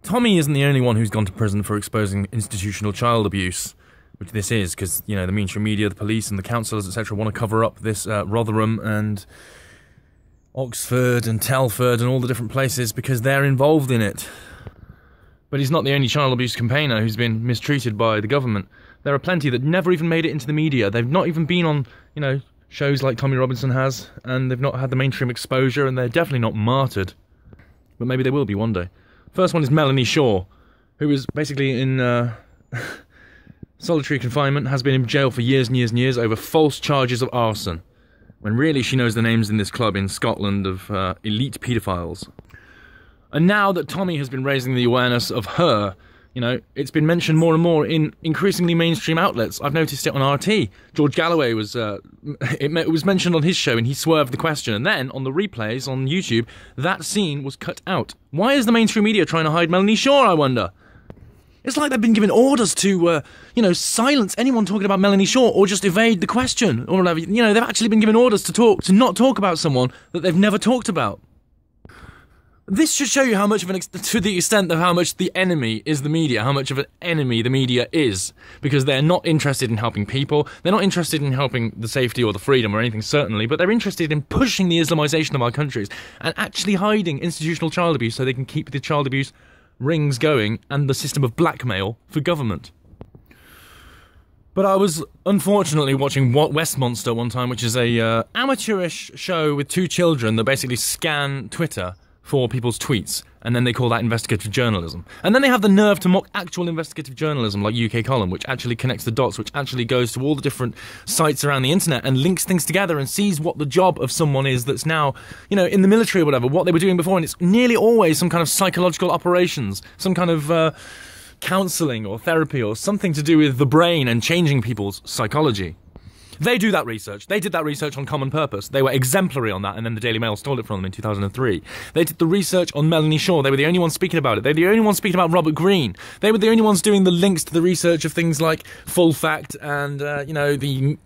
Tommy isn't the only one who's gone to prison for exposing institutional child abuse, which this is, because, you know, the mainstream media, the police and the councillors, etc. want to cover up this Rotherham and Oxford and Telford and all the different places because they're involved in it. But he's not the only child abuse campaigner who's been mistreated by the government. There are plenty that never even made it into the media. They've not even been on, you know, shows like Tommy Robinson has, and they've not had the mainstream exposure, and they're definitely not martyred. But maybe they will be one day. First one is Melanie Shaw, who is basically in solitary confinement, has been in jail for years and years and years over false charges of arson, when really she knows the names in this club in Scotland of elite paedophiles. And now that Tommy has been raising the awareness of her, you know, it's been mentioned more and more in increasingly mainstream outlets. I've noticed it on RT. George Galloway was, it was mentioned on his show and he swerved the question. And then, on the replays on YouTube, that scene was cut out. Why is the mainstream media trying to hide Melanie Shaw, I wonder? It's like they've been given orders to, you know, silence anyone talking about Melanie Shaw or just evade the question or whatever. You know, they've actually been given orders to not talk about someone that they've never talked about. This should show you how much of to the extent of how much the enemy is the media, how much of an enemy the media is. Because they're not interested in helping people, they're not interested in helping the safety or the freedom or anything, certainly, but they're interested in pushing the Islamisation of our countries and actually hiding institutional child abuse so they can keep the child abuse rings going and the system of blackmail for government. But I was unfortunately watching Westmonster one time, which is a amateurish show with two children that basically scan Twitter for people's tweets, and then they call that investigative journalism. And then they have the nerve to mock actual investigative journalism like UK Column, which actually connects the dots, which actually goes to all the different sites around the internet and links things together and sees what the job of someone is that's now, you know, in the military or whatever, what they were doing before, and it's nearly always some kind of psychological operations, some kind of counselling or therapy or something to do with the brain and changing people's psychology. They do that research. They did that research on Common Purpose. They were exemplary on that, and then the Daily Mail stole it from them in 2003. They did the research on Melanie Shaw. They were the only ones speaking about it. They were the only ones speaking about Robert Greene. They were the only ones doing the links to the research of things like Full Fact and, you know, the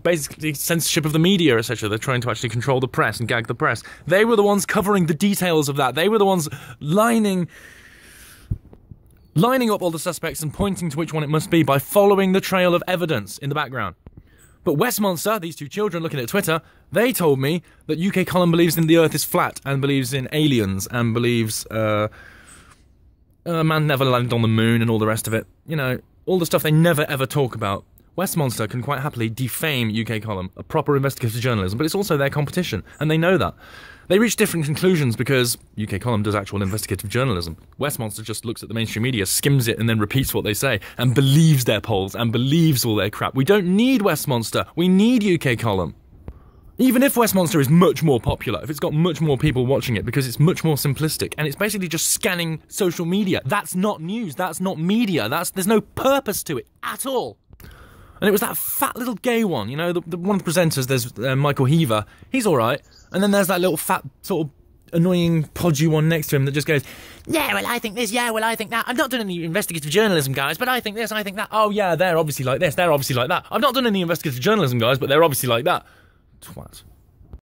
basically censorship of the media, etc. They're trying to actually control the press and gag the press. They were the ones covering the details of that. They were the ones lining up all the suspects and pointing to which one it must be by following the trail of evidence in the background. But Westmonster, these two children looking at Twitter, they told me that UK Column believes in the Earth is flat and believes in aliens and believes man never landed on the moon and all the rest of it. You know, all the stuff they never ever talk about. Westmonster can quite happily defame UK Column, a proper investigative journalism, but it's also their competition, and they know that. They reach different conclusions because UK Column does actual investigative journalism. Westmonster just looks at the mainstream media, skims it, and then repeats what they say, and believes their polls, and believes all their crap. We don't need Westmonster, we need UK Column. Even if Westmonster is much more popular, if it's got much more people watching it, because it's much more simplistic, and it's basically just scanning social media. That's not news, that's not media, there's no purpose to it at all. And it was that fat little gay one, you know, one of the presenters, there's Michael Heaver, he's alright. And then there's that little fat, sort of annoying, podgy one next to him that just goes, yeah, well, I think this, yeah, well, I think that. I've not done any investigative journalism, guys, but I think this, I think that. Oh, yeah, they're obviously like this, they're obviously like that. I've not done any investigative journalism, guys, but they're obviously like that. Twat.